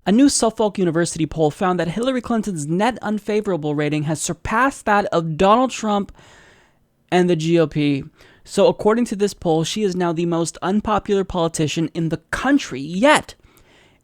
A new Suffolk University poll found that Hillary Clinton's net unfavorable rating has surpassed that of Donald Trump and the GOP. So according to this poll, she is now the most unpopular politician in the country. Yet,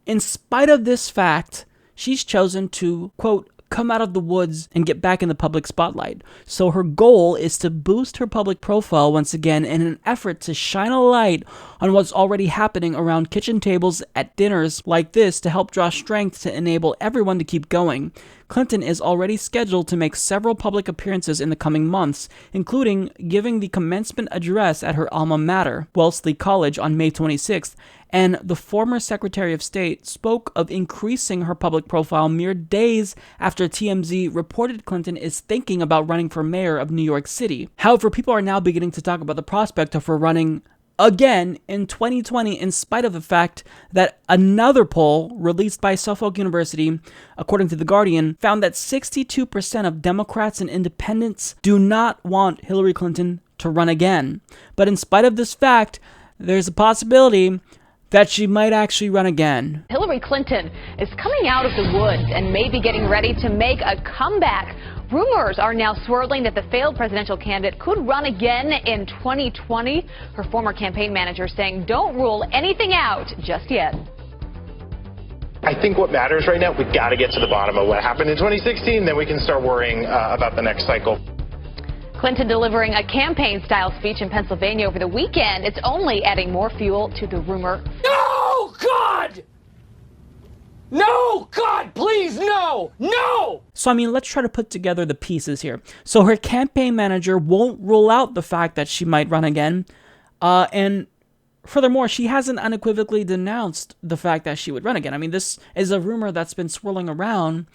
in spite of this fact, she's chosen to, quote, come out of the woods and get back in the public spotlight. So her goal is to boost her public profile once again in an effort to shine a light on what's already happening around kitchen tables at dinners like this to help draw strength to enable everyone to keep going. Clinton is already scheduled to make several public appearances in the coming months, including giving the commencement address at her alma mater, Wellesley College, on May 26th, and the former Secretary of State spoke of increasing her public profile mere days after TMZ reported Clinton is thinking about running for mayor of New York City. However, people are now beginning to talk about the prospect of her running again in 2020, in spite of the fact that another poll released by Suffolk University, according to The Guardian, found that 62% of Democrats and independents do not want Hillary Clinton to run again. But in spite of this fact, there's a possibility that she might actually run again. Hillary Clinton is coming out of the woods and may be getting ready to make a comeback. Rumors are now swirling that the failed presidential candidate could run again in 2020. Her former campaign manager saying don't rule anything out just yet. I think what matters right now, we've got to get to the bottom of what happened in 2016, then we can start worrying about the next cycle. Clinton delivering a campaign-style speech in Pennsylvania over the weekend. It's only adding more fuel to the rumor. No, God! No, God, please, no! No! So, let's try to put together the pieces here. So her campaign manager won't rule out the fact that she might run again. And furthermore, she hasn't unequivocally denounced the fact that she would run again. This is a rumor that's been swirling around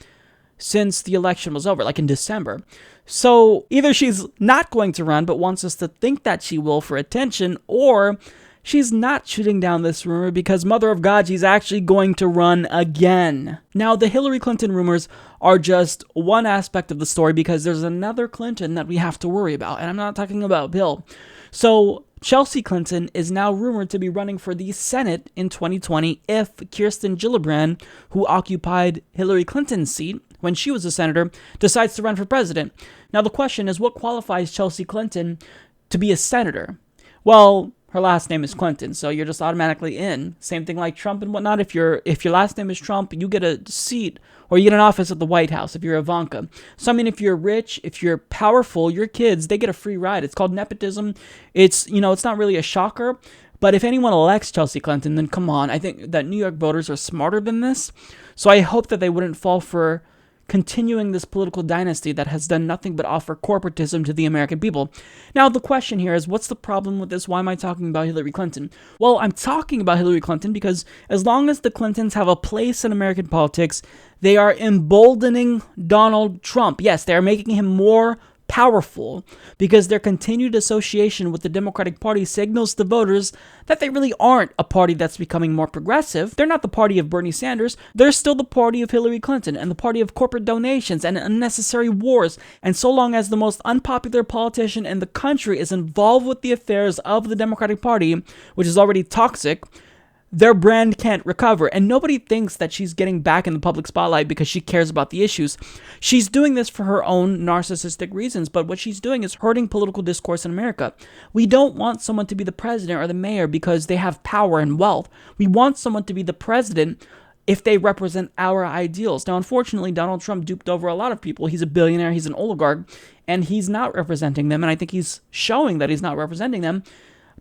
since the election was over, like in December. So either she's not going to run but wants us to think that she will for attention, or she's not shooting down this rumor because, mother of God, she's actually going to run again. Now, the Hillary Clinton rumors are just one aspect of the story because there's another Clinton that we have to worry about, and I'm not talking about Bill. So Chelsea Clinton is now rumored to be running for the Senate in 2020 if Kirsten Gillibrand, who occupied Hillary Clinton's seat when she was a senator, decides to run for president. Now, the question is, what qualifies Chelsea Clinton to be a senator? Well, her last name is Clinton, so you're just automatically in. Same thing like Trump and whatnot. If your last name is Trump, you get a seat or you get an office at the White House if you're Ivanka. So, if you're rich, if you're powerful, your kids, they get a free ride. It's called nepotism. It's not really a shocker. But if anyone elects Chelsea Clinton, then come on. I think that New York voters are smarter than this. So I hope that they wouldn't fall for continuing this political dynasty that has done nothing but offer corporatism to the American people. Now, the question here is, what's the problem with this? Why am I talking about Hillary Clinton? Well, I'm talking about Hillary Clinton because as long as the Clintons have a place in American politics, they are emboldening Donald Trump. Yes, they are making him more powerful because their continued association with the Democratic Party signals to voters that they really aren't a party that's becoming more progressive. They're not the party of Bernie Sanders. They're still the party of Hillary Clinton and the party of corporate donations and unnecessary wars. And so long as the most unpopular politician in the country is involved with the affairs of the Democratic Party, which is already toxic, their brand can't recover. And nobody thinks that she's getting back in the public spotlight because she cares about the issues. She's doing this for her own narcissistic reasons, but what she's doing is hurting political discourse in America. We don't want someone to be the president or the mayor because they have power and wealth. We want someone to be the president if they represent our ideals. Now, unfortunately, Donald Trump duped over a lot of people. He's a billionaire, he's an oligarch, and he's not representing them, and I think he's showing that he's not representing them.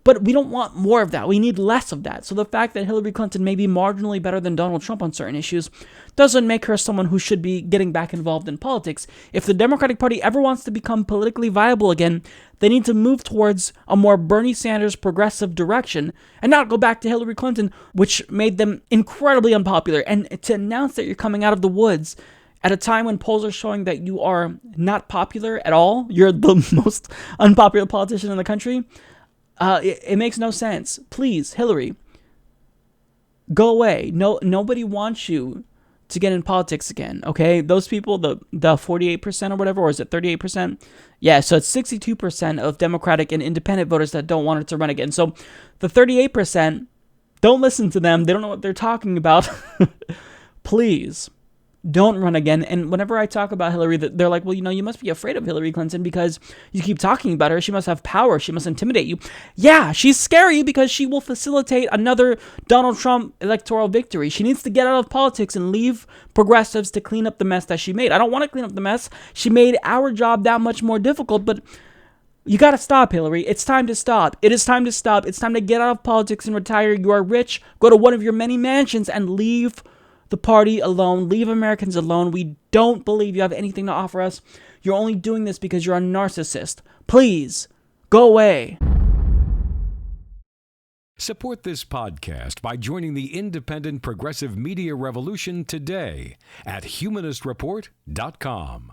But we don't want more of that. We need less of that. So the fact that Hillary Clinton may be marginally better than Donald Trump on certain issues doesn't make her someone who should be getting back involved in politics. If the Democratic Party ever wants to become politically viable again, they need to move towards a more Bernie Sanders progressive direction and not go back to Hillary Clinton, which made them incredibly unpopular. And to announce that you're coming out of the woods at a time when polls are showing that you are not popular at all, you're the most unpopular politician in the country, it makes no sense. Please, Hillary, go away. Nobody wants you to get in politics again, okay? Those people, the 48% or whatever, or is it 38%? Yeah, so it's 62% of Democratic and independent voters that don't want her to run again. So the 38%, don't listen to them. They don't know what they're talking about. please don't run again. And whenever I talk about Hillary, they're like, well, you must be afraid of Hillary Clinton because you keep talking about her. She must have power. She must intimidate you. Yeah, she's scary because she will facilitate another Donald Trump electoral victory. She needs to get out of politics and leave progressives to clean up the mess that she made. I don't want to clean up the mess. She made our job that much more difficult, but you gotta stop, Hillary. It's time to stop. It is time to stop. It's time to get out of politics and retire. You are rich. Go to one of your many mansions and leave the party alone. Leave Americans alone. We don't believe you have anything to offer us. You're only doing this because you're a narcissist. Please, go away. Support this podcast by joining the independent progressive media revolution today at humanistreport.com.